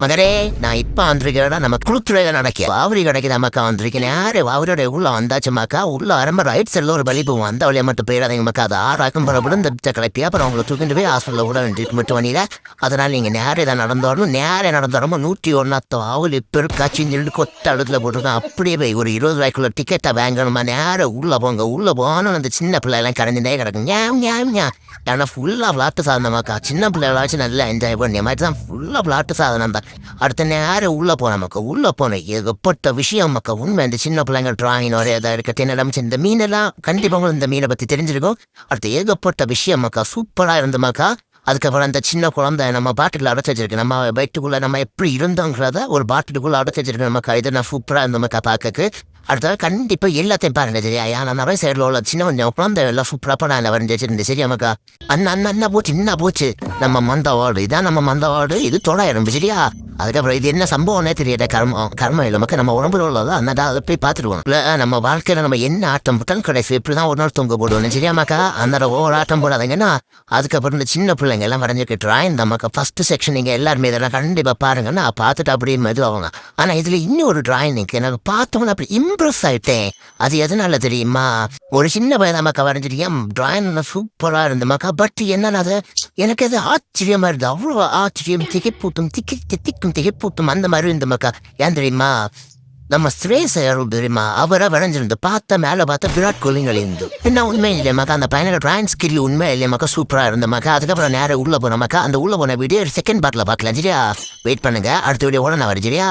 ಮಗರೇ ನಾ ಇಪ್ಪ ಅಂದ್ರಿಗೇಡ ನಮ್ಮ ಕುಳುತ್ತುಳೆಗ நடக்க வாவரி கடைக்கு நமக்கு வந்திருக்கேன் யாரு வாவரோட உள்ள வந்தாச்சு மக்கா உள்ள ஆரம்ப ரைட் சைடில் ஒரு வழி போவோம் அந்த வழியை மட்டும் போயிடாதீங்க மக்கா அது ஆறாக்கும் புறப்படும் இந்த கிளப்பி அப்புறம் அவங்களை தூக்கிட்டு போய் ஹாஸ்பிட்டலில் விட வேண்டியிருக்கு மட்டும் வண்டியில் அதனால் நீங்கள் நேரே தான் நடந்தாலும் நேரே நடந்தாலும் 101 ஆவல் இப்போ இருக்காச்சின்னு சொல்லிட்டு கொத்த இடத்துல போட்டிருக்கோம் அப்படியே போய் ஒரு 20 ரூபாய்க்குள்ள டிக்கெட்டை வாங்கணுமா நேரம் உள்ளே போங்க உள்ளே போகணும் அந்த சின்ன பிள்ளைலாம் கரைஞ்சுட்டே கிடக்கும் ஞா ஏன்னா ஃபுல்லாக விளாட்டு சாதனமாக்கா சின்ன பிள்ளைகளாச்சும் நல்லா என்ஜாய் பண்ணி மாதிரி தான் ஃபுல்லாக விளாட்டு சாதனம் தான் அடுத்த நேரம் உள்ளே போன மக்கா உள்ளே போனேன் ஏகப்பட்ட விஷயம் மக்கா உண்மை இந்த சின்ன பிள்ளைங்க டிராயிங் நிறைய இதாக இருக்க தின்னடம் இந்த மீனெல்லாம் கண்டிப்பாக உங்களுக்கு இந்த மீனை பற்றி தெரிஞ்சிருக்கும் அடுத்து ஏகப்பட்ட விஷயம் மக்கா சூப்பராக இருந்த மக்கா அதுக்கப்புறம் அந்த சின்ன குழந்தை நம்ம பாட்டில் அடைச்சி வச்சிருக்கு நம்ம வயிற்றுக்குள்ளே நம்ம எப்படி இருந்தோங்கிறத ஒரு பாட்டிலுக்குள்ளே அடைச்சி வச்சிருக்கு நமக்கா இது நான் சூப்பராக இருந்த மக்கா பார்க்கக்கு அடுத்தது கண்டிப்பாக எல்லாத்தையும் பாருங்க சரியா நான் நிறைய சைடில் உள்ள சின்ன கொஞ்சம் குழந்தை எல்லாம் சூப்பராக நான் வரைஞ்சி வச்சிருந்தேன் சரியா மக்கா அண்ணா போச்சு என்ன போச்சு நம்ம மந்தவாடு இதான் நம்ம மந்தவாடு இது தொடாயிரம் சரியா அதுக்கப்புறம் இது என்ன சம்பவம்னே தெரியல கர்மம் இல்லை மக்கள் நம்ம உடம்புல உள்ளதா அந்த அதை போய் பார்த்துருவோம் இல்லை நம்ம வாழ்க்கையில் நம்ம என்ன ஆட்டம் போட்டாலும் கடைசி இப்படி தான் ஒரு நாள் தொங்க போடுவோம் சரியாமாக்கா அந்த ஒவ்வொரு ஆட்டம் போடாதீங்கன்னா அதுக்கப்புறம் இந்த சின்ன பிள்ளைங்க எல்லாம் வரைஞ்சிட்டு ட்ராயிங் நமக்கு ஃபர்ஸ்ட் செக்ஷன் நீங்கள் எல்லாருமே இதெல்லாம் கண்டிப்பாக பாருங்கன்னா பார்த்துட்டு அப்படியே மெதுவாங்க ஆனால் இதில் இன்னொரு டிராயிங் எனக்கு பார்த்தோம்னா அப்படி இம்ப்ரெஸ் ஆகிட்டேன் அது எதனால தெரியுமா ஒரு சின்ன பையன் நமக்கு வரைஞ்சிருக்கேன் டிராயிங் சூப்பராக இருந்தமாக்கா பட் என்னன்னா அது எனக்கு அது ஆச்சரியமாக இருந்தது அவ்வளோ ஆச்சரியம் திகைப்பூட்டும் அந்த மாதிரி இந்த மக்கா ஏன் தெரியுமா நம்ம ஸ்ரேசர் தெரியுமா அவரை வரைஞ்சிருந்து பார்த்த மேலே பார்த்தா விராட் கோலிங்கள் இருந்து என்ன உண்மை இல்லையா மக்கா அந்த பையனோட டிராயிங் ஸ்கில் உண்மை இல்லையா மக்கா சூப்பராக இருந்த மக்கா அதுக்கப்புறம் நேரம் உள்ளே போன மக்கா அந்த உள்ளே போன வீடியோ செகண்ட் பார்ட்டில் பார்க்கலாம் சரியா வெயிட் பண்ணுங்க அடுத்த வீடியோ கூட நான் வரேன் சரியா